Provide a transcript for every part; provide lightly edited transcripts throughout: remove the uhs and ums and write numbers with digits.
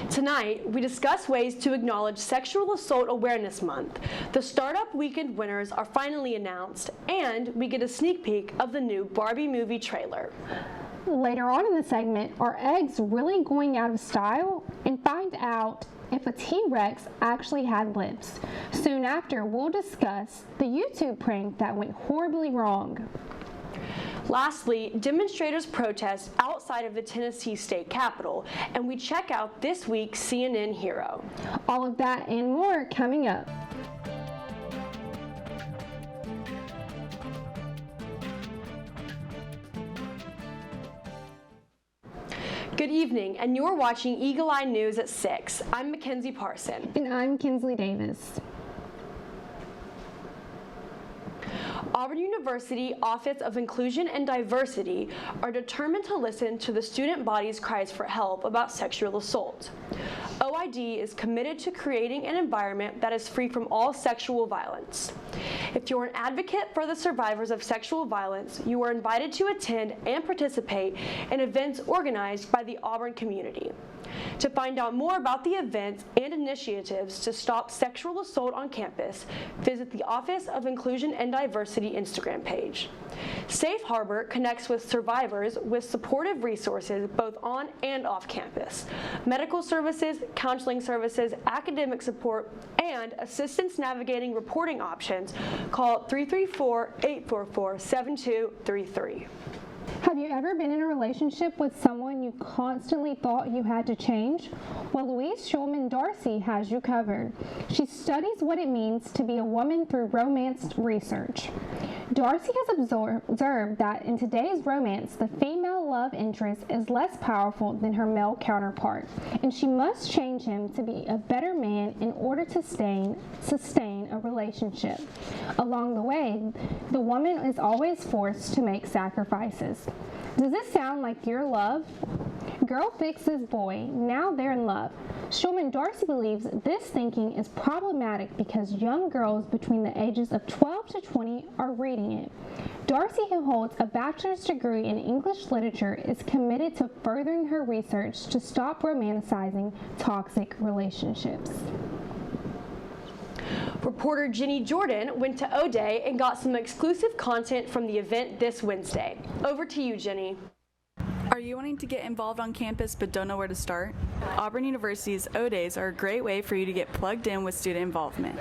Tonight, we discuss ways to acknowledge Sexual Assault Awareness Month. The Startup Weekend winners are finally announced, and we get a sneak peek of the new Barbie movie trailer. Later on in the segment, are eggs really going out of style? And find out if a T-Rex actually had lips. Soon after, we'll discuss the YouTube prank that went horribly wrong. Lastly, demonstrators protest outside of the Tennessee State Capitol, and we check out this week's CNN hero. All of that and more coming up. Good evening, and you're watching Eagle Eye News at 6. I'm Mackenzie Parson. And I'm Kensley Davis. Auburn University Office of Inclusion and Diversity are determined to listen to the student body's cries for help about sexual assault. OID is committed to creating an environment that is free from all sexual violence. If you're an advocate for the survivors of sexual violence, you are invited to attend and participate in events organized by the Auburn community. To find out more about the events and initiatives to stop sexual assault on campus, visit the Office of Inclusion and Diversity Instagram page. Safe Harbor connects with survivors with supportive resources both on and off campus, medical services, counseling services, academic support, and assistance navigating reporting options. Call 334-844-7233. Have you ever been in a relationship with someone you constantly thought you had to change? Well, Louise Schulman Darcy has you covered. She studies what it means to be a woman through romance research. Darcy has observed that in today's romance, the female love interest is less powerful than her male counterpart, and she must change him to be a better man in order to sustain a relationship. Along the way, the woman is always forced to make sacrifices. Does this sound like your love? Girl fixes boy, now they're in love. Schulman Darcy believes this thinking is problematic because young girls between the ages of 12 to 20 are reading it. Darcy, who holds a bachelor's degree in English literature, is committed to furthering her research to stop romanticizing toxic relationships. Reporter Jenny Jordan went to O-Day and got some exclusive content from the event this Wednesday. Over to you, Jenny. Are you wanting to get involved on campus but don't know where to start? Auburn University's O-Days are a great way for you to get plugged in with student involvement.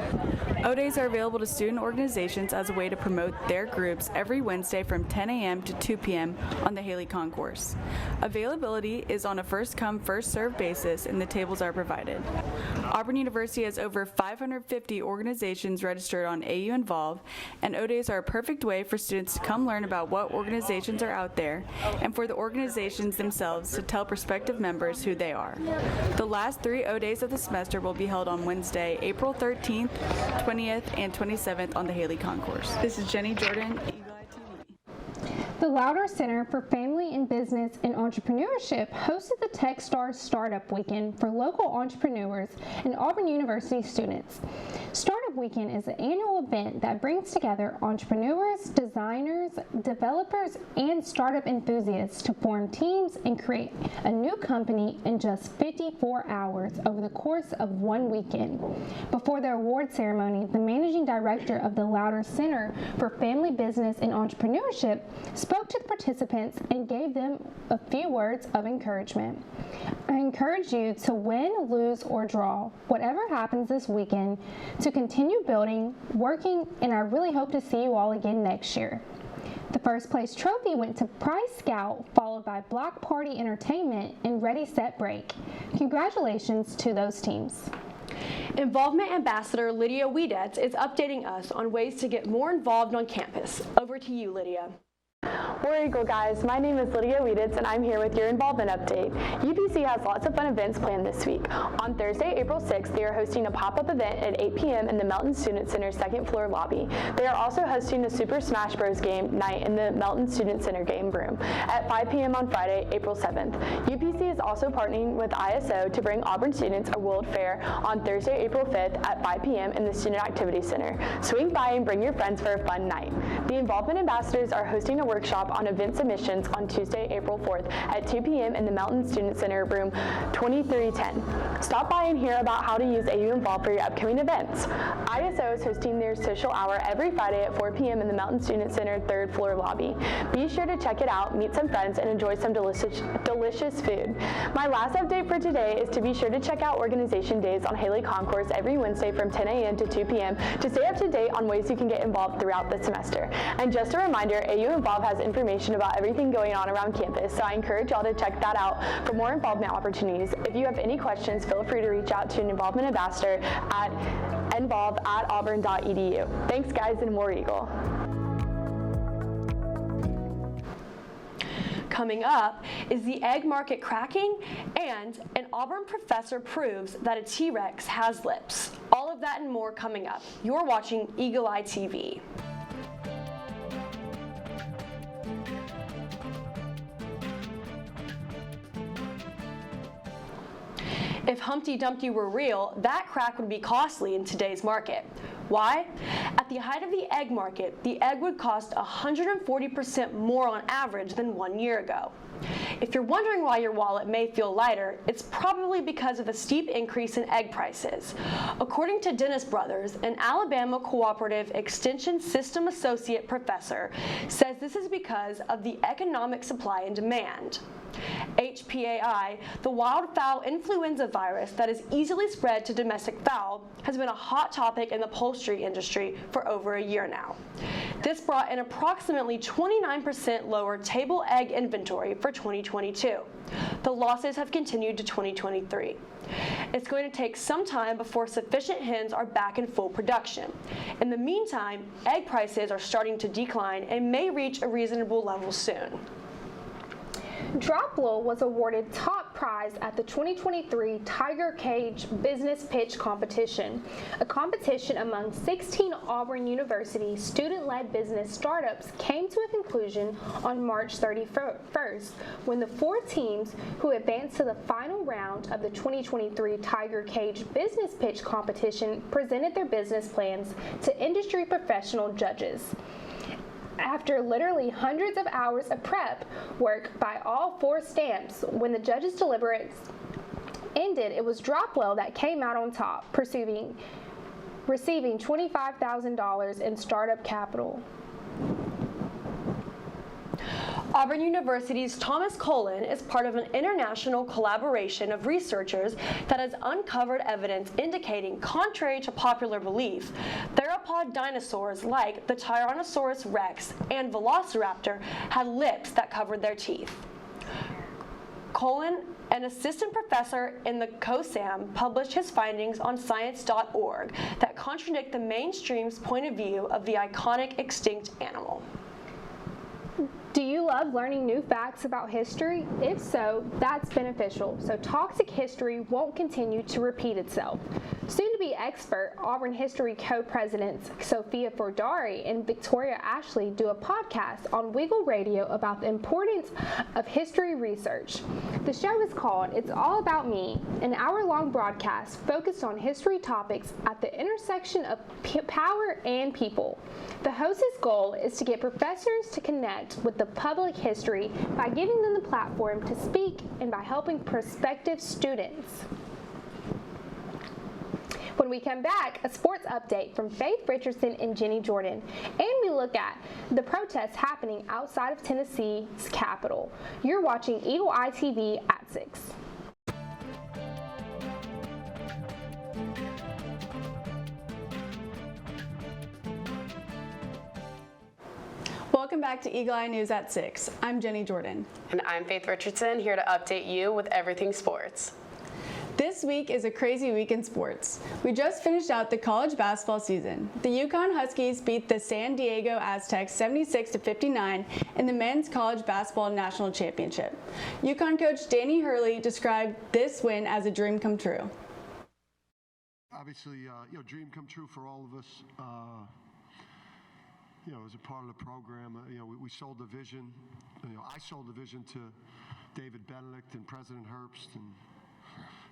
O-Days are available to student organizations as a way to promote their groups every Wednesday from 10 a.m. to 2 p.m. on the Haley Concourse. Availability is on a first-come, first-served basis, and the tables are provided. Auburn University has over 550 organizations registered on AU Involve, and O-Days are a perfect way for students to come learn about what organizations are out there and for the organizations themselves to tell prospective members who they are. The last 3 O-Days of the semester will be held on Wednesday, April 13th, 20th, and 27th on the Haley Concourse. This is Jenny Jordan, Eagle Eye TV. The LOWDER Center for Family and Business and Entrepreneurship hosted the TechStars Startup Weekend for local entrepreneurs and Auburn University students. Startup Weekend is an annual event that brings together entrepreneurs, designers, developers, and startup enthusiasts to form teams and create a new company in just 54 hours over the course of one weekend. Before the award ceremony, the managing director of the LOWDER Center for Family Business and Entrepreneurship spoke to the participants and gave them a few words of encouragement. I encourage you to win, lose, or draw, whatever happens this weekend, to continue building, working, and I really hope to see you all again next year. The first place trophy went to Prize Scout, followed by Block Party Entertainment and Ready, Set, Break. Congratulations to those teams. Involvement Ambassador Lydia Wiedetz is updating us on ways to get more involved on campus. Over to you, Lydia. War Eagle guys, my name is Lydia Wiedetz and I'm here with your involvement update. UPC has lots of fun events planned this week. On Thursday, April 6th, they are hosting a pop-up event at 8 p.m. in the Melton Student Center second floor lobby. They are also hosting a Super Smash Bros. Game night in the Melton Student Center game room at 5 p.m. on Friday, April 7th. UPC is also partnering with ISO to bring Auburn students a World Fair on Thursday, April 5th at 5 p.m. in the Student Activity Center. Swing by and bring your friends for a fun night. The Involvement Ambassadors are hosting a workshop on event submissions on Tuesday, April 4th at 2 p.m. in the Melton Student Center, room 2310. Stop by and hear about how to use AU Involve for your upcoming events. ISO is hosting their social hour every Friday at 4 p.m. in the Melton Student Center 3rd floor lobby. Be sure to check it out, meet some friends, and enjoy some delicious food. My last update for today is to be sure to check out organization days on Haley Concourse every Wednesday from 10 a.m. to 2 p.m. to stay up to date on ways you can get involved throughout the semester. And just a reminder, AU Involve has information about everything going on around campus, so I encourage y'all to check that out for more involvement opportunities. If you have any questions, feel free to reach out to an involvement ambassador at involve@auburn.edu. Thanks guys, and War Eagle. Coming up is the egg market cracking, and an Auburn professor proves that a T-Rex has lips. All of that and more coming up. You're watching Eagle Eye TV. If Humpty Dumpty were real, that crack would be costly in today's market. Why? At the height of the egg market, the egg would cost 140% more on average than 1 year ago. If you're wondering why your wallet may feel lighter, it's probably because of a steep increase in egg prices. According to Dennis Brothers, an Alabama Cooperative Extension System Associate professor says this is because of the economic supply and demand. HPAI, the wildfowl influenza virus that is easily spread to domestic fowl, has been a hot topic in the poultry industry for over a year now. This brought an approximately 29% lower table egg inventory for 2022. The losses have continued to 2023. It's going to take some time before sufficient hens are back in full production. In the meantime, egg prices are starting to decline and may reach a reasonable level soon. DROPLLEL was awarded top prize at the 2023 Tiger Cage Business Pitch Competition, a competition among 16 Auburn University student-led business startups came to a conclusion on March 31st when the 4 teams who advanced to the final round of the 2023 Tiger Cage Business Pitch Competition presented their business plans to industry professional judges. After literally hundreds of hours of prep work by all 4 stamps, when the judges' deliberates ended, it was DROPLLEL that came out on top, receiving $25,000 in startup capital. Auburn University's Thomas Colin is part of an international collaboration of researchers that has uncovered evidence indicating, contrary to popular belief, theropod dinosaurs like the Tyrannosaurus rex and Velociraptor had lips that covered their teeth. Colin, an assistant professor in the COSAM, published his findings on science.org that contradict the mainstream's point of view of the iconic extinct animal. Do you love learning new facts about history? If so, that's beneficial, so toxic history won't continue to repeat itself. Soon-to-be expert Auburn History co-presidents Sophia Fordari and Victoria Ashley do a podcast on Wiggle Radio about the importance of history research. The show is called It's All About Me, an hour-long broadcast focused on history topics at the intersection of power and people. The host's goal is to get professors to connect with the public history by giving them the platform to speak and by helping prospective students. When we come back, a sports update from Faith Richardson and Jenny Jordan, and we look at the protests happening outside of Tennessee's capital. You're watching Eagle Eye TV at 6. Welcome back to Eagle Eye News at 6. I'm Jenny Jordan. And I'm Faith Richardson, here to update you with everything sports. This week is a crazy week in sports. We just finished out the college basketball season. The UConn Huskies beat the San Diego Aztecs 76-59 in the men's college basketball national championship. UConn coach Danny Hurley described this win as a dream come true. Obviously, dream come true for all of us. As a part of the program, we sold the vision. I sold the vision to David Benedict and President Herbst and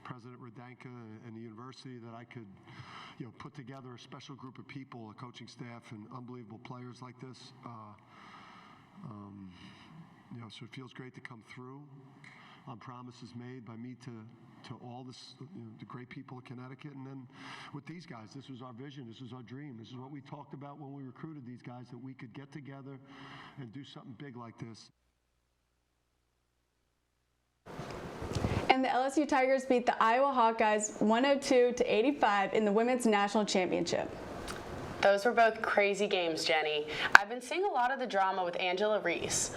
President Radenka and the university that I could, put together a special group of people, a coaching staff, and unbelievable players like this. So it feels great to come through on promises made by me to all this, the great people of Connecticut. And then with these guys, this was our vision, this was our dream, this is what we talked about when we recruited these guys, that we could get together and do something big like this. And the LSU Tigers beat the Iowa Hawkeyes 102-85 in the Women's National Championship. Those were both crazy games, Jenny. I've been seeing a lot of the drama with Angela Reese.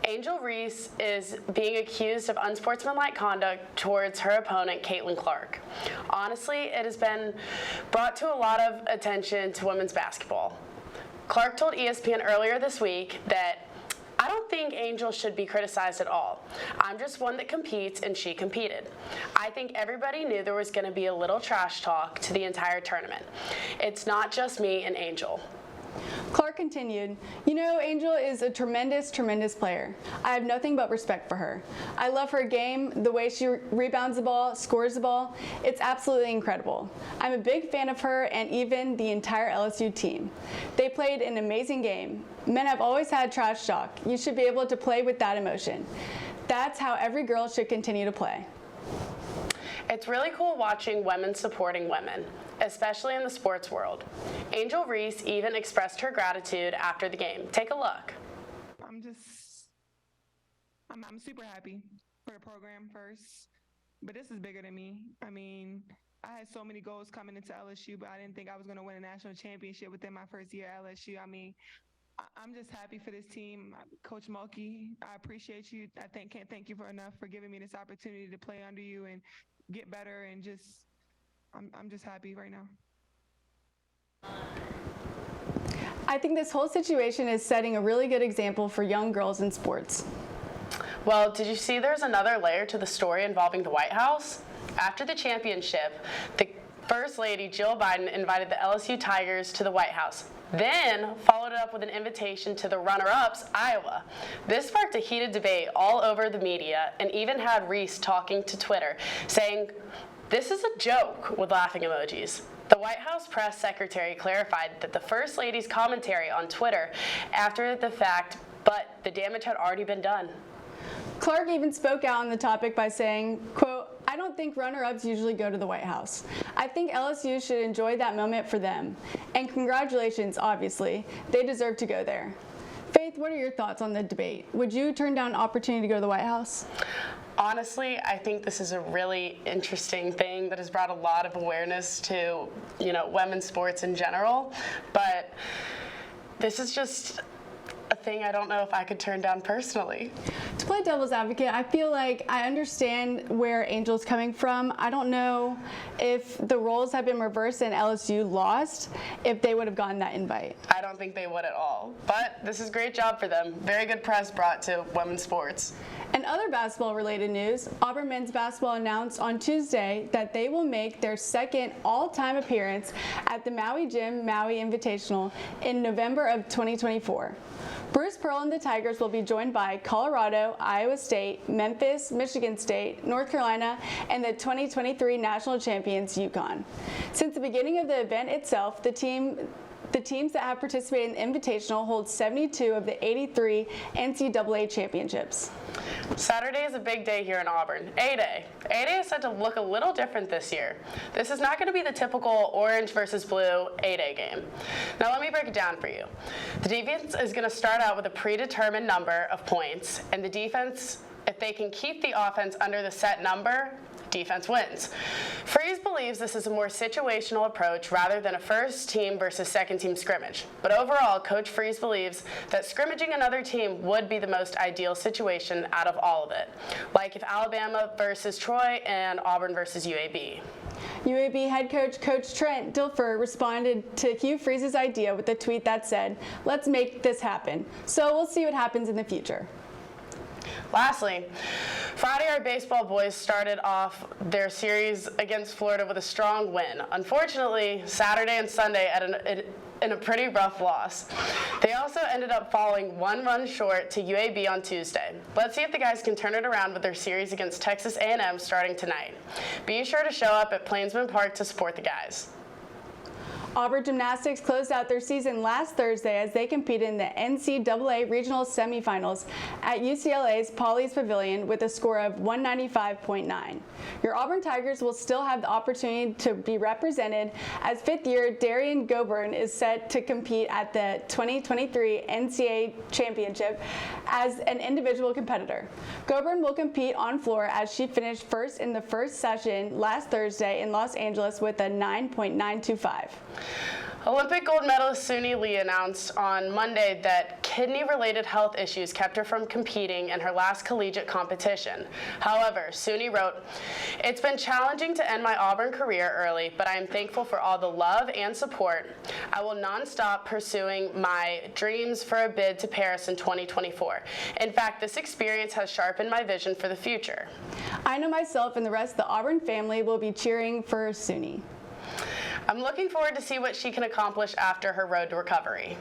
Angel Reese is being accused of unsportsmanlike conduct towards her opponent, Caitlin Clark. Honestly, it has been brought to a lot of attention to women's basketball. Clark told ESPN earlier this week that, "I don't think Angel should be criticized at all. I'm just one that competes, and she competed. I think everybody knew there was going to be a little trash talk to the entire tournament. It's not just me and Angel." Clark continued, "You know, Angel is a tremendous, tremendous player. I have nothing but respect for her. I love her game, the way she rebounds the ball, scores the ball. It's absolutely incredible. I'm a big fan of her and even the entire LSU team. They played an amazing game. Men have always had trash talk. You should be able to play with that emotion. That's how every girl should continue to play." It's really cool watching women supporting women, especially in the sports world. Angel Reese even expressed her gratitude after the game. Take a look. I'm super happy for the program first, but this is bigger than me. I mean, I had so many goals coming into LSU, but I didn't think I was going to win a national championship within my first year at LSU. I mean, I'm just happy for this team. Coach Mulkey, I appreciate you. Can't thank you enough for giving me this opportunity to play under you and get better, and I'm just happy right now. I think this whole situation is setting a really good example for young girls in sports. Well, did you see there's another layer to the story involving the White House? After the championship, the First Lady, Jill Biden, invited the LSU Tigers to the White House, then followed it up with an invitation to the runner-ups, Iowa. This sparked a heated debate all over the media, and even had Reese talking to Twitter, saying, "This is a joke," with laughing emojis. The White House press secretary clarified that the First Lady's commentary on Twitter after the fact, but the damage had already been done. Clark even spoke out on the topic by saying, quote, "I don't think runner-ups usually go to the White House. I think LSU should enjoy that moment for them. And congratulations, obviously. They deserve to go there." Faith, what are your thoughts on the debate? Would you turn down an opportunity to go to the White House? Honestly, I think this is a really interesting thing that has brought a lot of awareness to, women's sports in general. But this is just a thing I don't know if I could turn down personally. To play devil's advocate, I feel like I understand where Angel's coming from. I don't know if the roles had been reversed and LSU lost, if they would have gotten that invite. I don't think they would at all. But this is a great job for them. Very good press brought to women's sports. In other basketball-related news, Auburn men's basketball announced on Tuesday that they will make their second all-time appearance at the Maui Gym Maui Invitational in November of 2024. Bruce Pearl and the Tigers will be joined by Colorado, Iowa State, Memphis, Michigan State, North Carolina, and the 2023 national champions, UConn. Since the beginning of the event itself, the teams that have participated in the Invitational hold 72 of the 83 NCAA championships. Saturday is a big day here in Auburn, A-Day. A-Day is set to look a little different this year. This is not going to be the typical orange versus blue A-Day game. Now let me break it down for you. The defense is going to start out with a predetermined number of points, and the defense, if they can keep the offense under the set number, defense wins. Freeze believes this is a more situational approach rather than a first team versus second team scrimmage. But overall, Coach Freeze believes that scrimmaging another team would be the most ideal situation out of all of it, like if Alabama versus Troy and Auburn versus UAB. UAB head coach Coach Trent Dilfer responded to Hugh Freeze's idea with a tweet that said, "Let's make this happen." So we'll see what happens in the future. Lastly, Friday our baseball boys started off their series against Florida with a strong win. Unfortunately, Saturday and Sunday in a pretty rough loss. They also ended up falling one run short to UAB on Tuesday. Let's see if the guys can turn it around with their series against Texas A&M starting tonight. Be sure to show up at Plainsman Park to support the guys. Auburn Gymnastics closed out their season last Thursday as they competed in the NCAA Regional Semifinals at UCLA's Pauley's Pavilion with a score of 195.9. Your Auburn Tigers will still have the opportunity to be represented as fifth-year Darian Goburn is set to compete at the 2023 NCAA Championship as an individual competitor. Goburn will compete on floor as she finished first in the first session last Thursday in Los Angeles with a 9.925. Olympic gold medalist Suni Lee announced on Monday that kidney-related health issues kept her from competing in her last collegiate competition. However, Suni wrote, "It's been challenging to end my Auburn career early, but I am thankful for all the love and support. I will nonstop pursuing my dreams for a bid to Paris in 2024. In fact, this experience has sharpened my vision for the future." I know myself and the rest of the Auburn family will be cheering for Suni. I'm looking forward to see what she can accomplish after her road to recovery.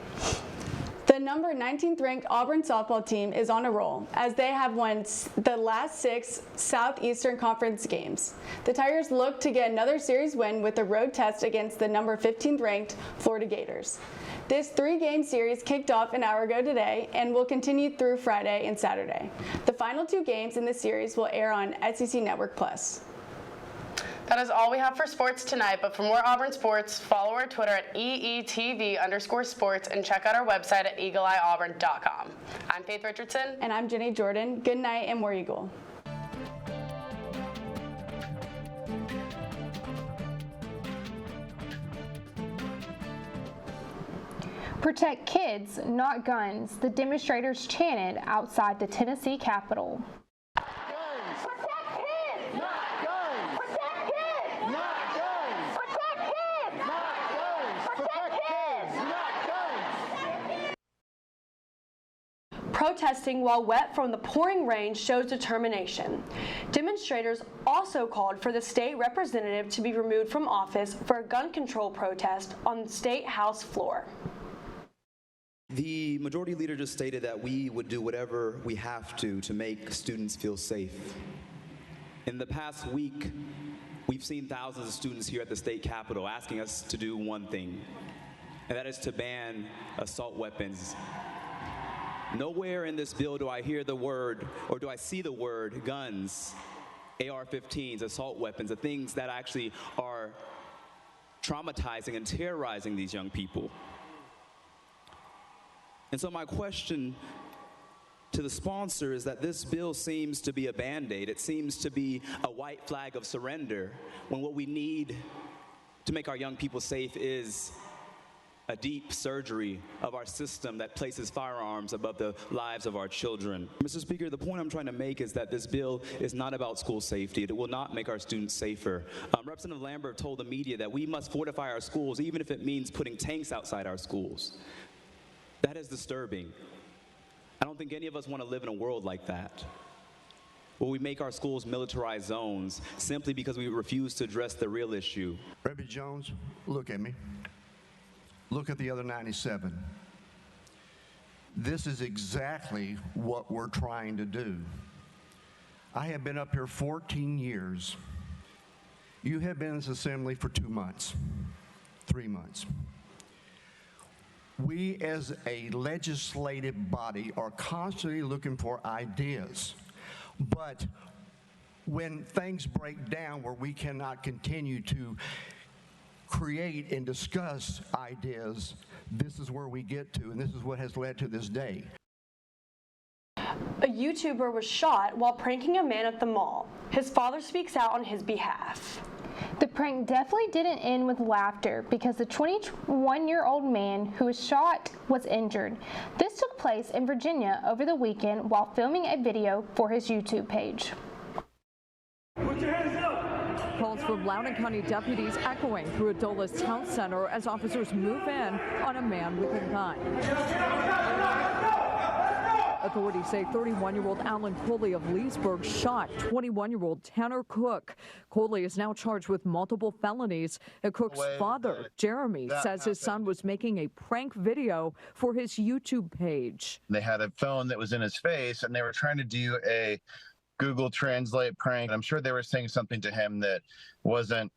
The number 19th ranked Auburn softball team is on a roll as they have won the last 6 Southeastern Conference games. The Tigers look to get another series win with a road test against the number 15th ranked Florida Gators. This 3-game series kicked off an hour ago today and will continue through Friday and Saturday. The final 2 games in the series will air on SEC Network Plus. That is all we have for sports tonight, but for more Auburn sports, follow our Twitter at EETV_sports and check out our website at eagleeyeauburn.com. I'm Faith Richardson. And I'm Jenny Jordan. Good night and War Eagle. Protect kids, not guns, the demonstrators chanted outside the Tennessee Capitol. Protesting while wet from the pouring rain shows determination. Demonstrators also called for the state representative to be removed from office for a gun control protest on the State House floor. The majority leader just stated that we would do whatever we have to make students feel safe. In the past week, we've seen thousands of students here at the state capitol asking us to do one thing, and that is to ban assault weapons. Nowhere in this bill do I hear the word, or do I see the word guns, AR-15s, assault weapons, the things that actually are traumatizing and terrorizing these young people. And so my question to the sponsor is that this bill seems to be a Band-Aid. It seems to be a white flag of surrender, when what we need to make our young people safe is a deep surgery of our system that places firearms above the lives of our children. Mr. Speaker, the point I'm trying to make is that this bill is not about school safety. It will not make our students safer. Representative Lambert told the media that we must fortify our schools, even if it means putting tanks outside our schools. That is disturbing. I don't think any of us want to live in a world like that, where we make our schools militarized zones simply because we refuse to address the real issue. Reverend Jones, look at me. Look at the other 97. This is exactly what we're trying to do. I have been up here 14 years. You have been in this assembly for 2 months, 3 months. We as a legislative body are constantly looking for ideas, but when things break down where we cannot continue to create and discuss ideas, this is where we get to, and this is what has led to this day. A YouTuber was shot while pranking a man at the mall. His father speaks out on his behalf. The prank definitely didn't end with laughter because the 21-year-old man who was shot was injured. This took place in Virginia over the weekend while filming a video for his YouTube page. Put your hands up! Calls from Loudoun County deputies echoing through a Dulles Town Center as officers move in on a man with a gun. Authorities say 31-year-old Alan Coley of Leesburg shot 21-year-old Tanner Cook. Coley is now charged with multiple felonies. Cook's father, Jeremy, says his son was making a prank video for his YouTube page. They had a phone that was in his face, and they were trying to do a Google Translate prank. I'm sure they were saying something to him that wasn't,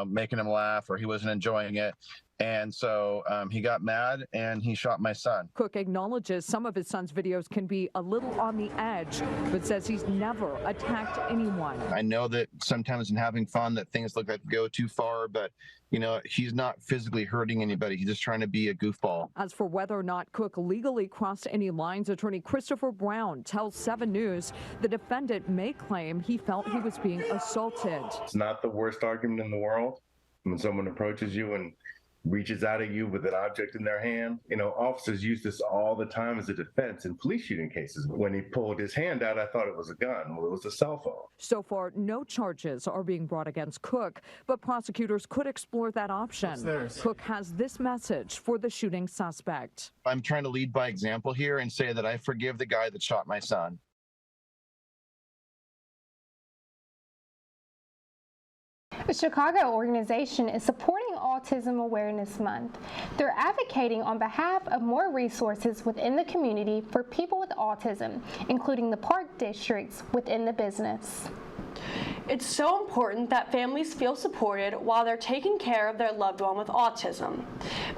making him laugh, or he wasn't enjoying it. And so he got mad and he shot my son. Cook acknowledges some of his son's videos can be a little on the edge, but says he's never attacked anyone. I know that sometimes in having fun that things look like go too far, but you know, he's not physically hurting anybody. He's just trying to be a goofball. As for whether or not Cook legally crossed any lines, attorney Christopher Brown tells 7 News the defendant may claim he felt he was being assaulted. It's not the worst argument in the world when someone approaches you and reaches out at you with an object in their hand. You know, officers use this all the time as a defense in police shooting cases. When he pulled his hand out, I thought it was a gun. Well, it was a cell phone. So far, no charges are being brought against Cook, but prosecutors could explore that option. Cook has this message for the shooting suspect. I'm trying to lead by example here and say that I forgive the guy that shot my son. The Chicago organization is supporting Autism Awareness Month. They're advocating on behalf of more resources within the community for people with autism, including the park districts within the business. It's so important that families feel supported while they're taking care of their loved one with autism.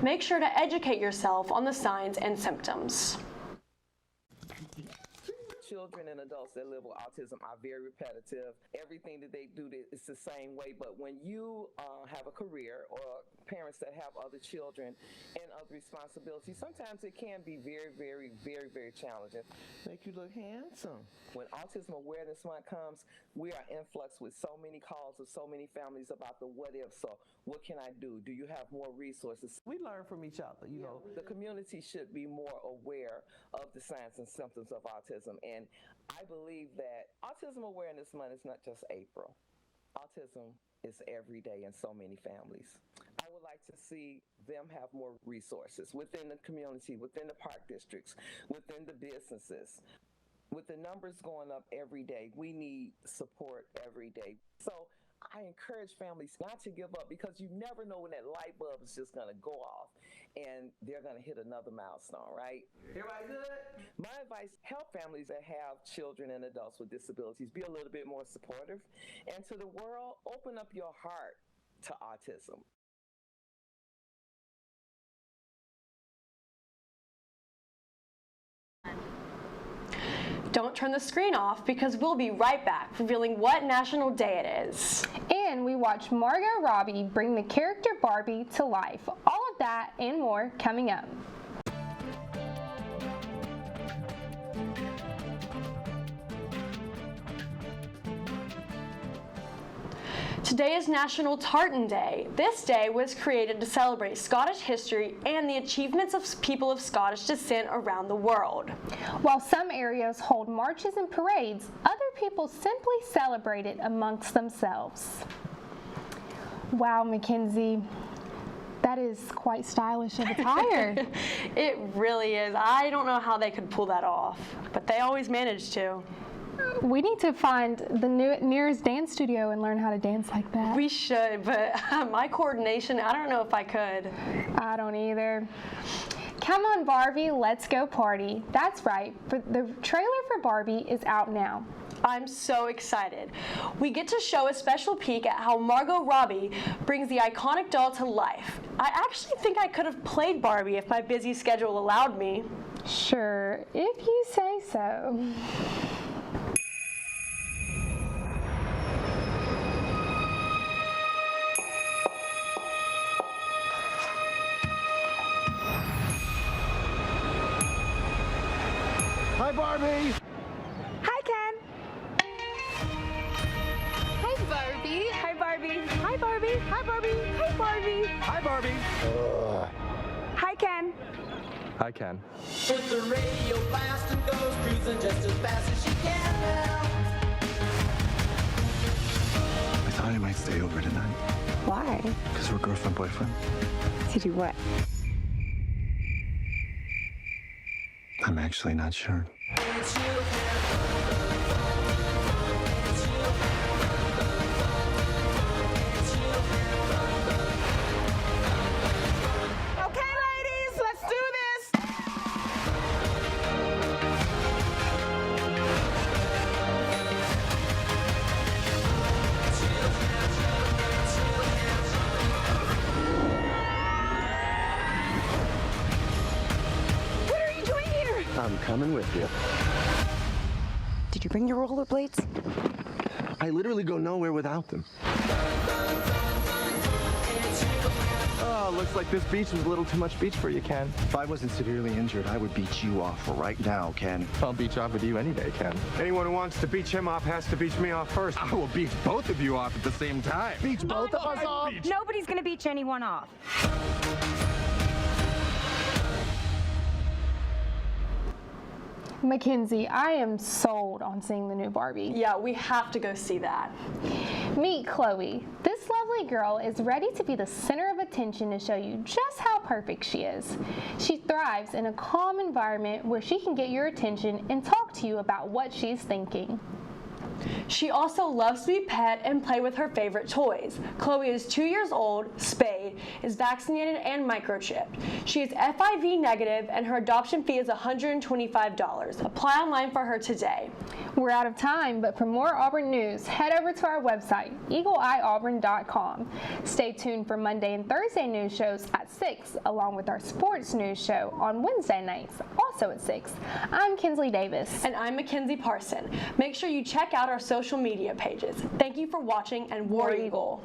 Make sure to educate yourself on the signs and symptoms. Children and adults that live with autism are very repetitive. Everything that they do is the same way, but when you have a career or parents that have other children and other responsibilities, sometimes it can be very, very, very, very challenging. Make you look handsome. When Autism Awareness Month comes, we are influx with so many calls of so many families about the what if. So what can I do? Do you have more resources? We learn from each other, you know. The community should be more aware of the signs and symptoms of autism. And I believe that Autism Awareness Month is not just April. Autism is every day in so many families. I would like to see them have more resources within the community, within the park districts, within the businesses. With the numbers going up every day, we need support every day. So I encourage families not to give up, because you never know when that light bulb is just going to go off and they're going to hit another milestone, right? Everybody good? My advice, help families that have children and adults with disabilities be a little bit more supportive. And to the world, open up your heart to autism. Don't turn the screen off, because we'll be right back revealing what National Day it is. And we watch Margot Robbie bring the character Barbie to life. All of that and more coming up. Today is National Tartan Day. This day was created to celebrate Scottish history and the achievements of people of Scottish descent around the world. While some areas hold marches and parades, other people simply celebrate it amongst themselves. Wow, Mackenzie, that is quite stylish of attire. It really is. I don't know how they could pull that off, but they always manage to. We need to find the nearest dance studio and learn how to dance like that. We should, but my coordination, I don't know if I could. I don't either. Come on, Barbie, let's go party. That's right, the trailer for Barbie is out now. I'm so excited. We get to show a special peek at how Margot Robbie brings the iconic doll to life. I actually think I could have played Barbie if my busy schedule allowed me. Sure, if you say so. Hi, Barbie. Hi, Ken. Hi, Barbie. Hi, Barbie. Hi, Barbie. Hi, Barbie. Hi, Barbie. Hi, Barbie. Hi, Ken. Hi, Ken. With the radio blast and goes cruising just as fast as she can now. I thought I might stay over tonight. Why? Because we're girlfriend-boyfriend. To do what? I'm actually not sure. Okay, ladies, let's do this. I'm coming with you. Did you bring your rollerblades? I literally go nowhere without them. Oh, looks like this beach was a little too much beach for you, Ken. If I wasn't severely injured, I would beach you off right now, Ken. I'll beach off with you any day, Ken. Anyone who wants to beach him off has to beach me off first. I will beach both of you off at the same time. Beach both of us off? Nobody's gonna beach anyone off. Mackenzie, I am sold on seeing the new Barbie. Yeah, we have to go see that. Meet Chloe. This lovely girl is ready to be the center of attention to show you just how perfect she is. She thrives in a calm environment where she can get your attention and talk to you about what she's thinking. She also loves to be pet and play with her favorite toys. Chloe is 2 years old, spayed, is vaccinated and microchipped. She is FIV negative and her adoption fee is $125. Apply online for her today. We're out of time, but for more Auburn news, head over to our website, eagleeyeauburn.com. Stay tuned for Monday and Thursday news shows at 6, along with our sports news show on Wednesday nights, also at 6. I'm Kensley Davis. And I'm Mackenzie Parson. Make sure you check out our social media pages. Thank you for watching, and War Eagle.